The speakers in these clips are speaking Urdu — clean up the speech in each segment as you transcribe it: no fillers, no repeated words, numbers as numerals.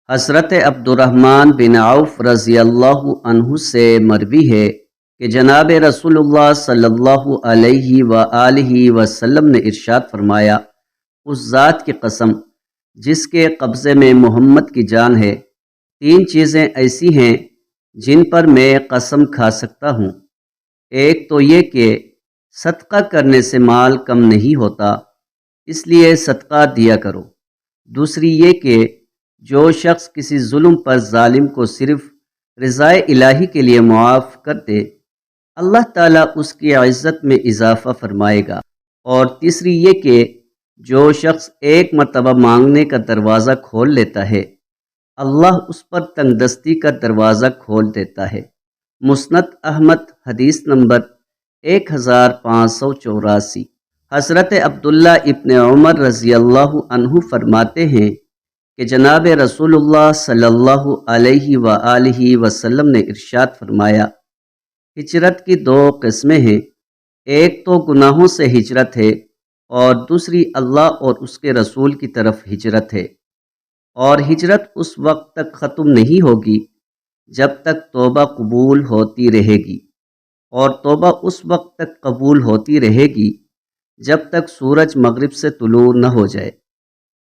حضرت عبدالرحمن بن عوف رضی اللہ عنہ سے مروی ہے کہ جناب رسول اللہ صلی اللہ علیہ وآلہ وسلم نے ارشاد فرمایا، اس ذات کی قسم جس کے قبضے میں محمد کی جان ہے، تین چیزیں ایسی ہیں جن پر میں قسم کھا سکتا ہوں۔ ایک تو یہ کہ صدقہ کرنے سے مال کم نہیں ہوتا، اس لیے صدقہ دیا کرو۔ دوسری یہ کہ جو شخص کسی ظلم پر ظالم کو صرف رضائے الہی کے لیے معاف کر دے، اللہ تعالیٰ اس کی عزت میں اضافہ فرمائے گا۔ اور تیسری یہ کہ جو شخص ایک مرتبہ مانگنے کا دروازہ کھول لیتا ہے، اللہ اس پر تنگ دستی کا دروازہ کھول دیتا ہے۔ مسند احمد، حدیث نمبر 1584۔ حضرت عبداللہ ابن عمر رضی اللہ عنہ فرماتے ہیں کہ جناب رسول اللہ صلی اللہ علیہ وآلہ وسلم نے ارشاد فرمایا، ہجرت کی دو قسمیں ہیں، ایک تو گناہوں سے ہجرت ہے اور دوسری اللہ اور اس کے رسول کی طرف ہجرت ہے۔ اور ہجرت اس وقت تک ختم نہیں ہوگی جب تک توبہ قبول ہوتی رہے گی، اور توبہ اس وقت تک قبول ہوتی رہے گی جب تک سورج مغرب سے طلوع نہ ہو جائے،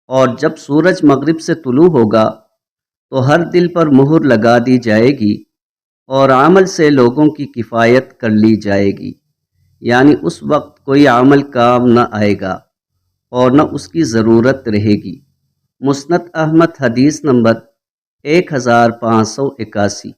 اور جب سورج مغرب سے طلوع ہوگا تو ہر دل پر مہر لگا دی جائے گی اور عمل سے لوگوں کی کفایت کر لی جائے گی، یعنی اس وقت کوئی عمل کام نہ آئے گا اور نہ اس کی ضرورت رہے گی۔ مسند احمد، حدیث نمبر 1581۔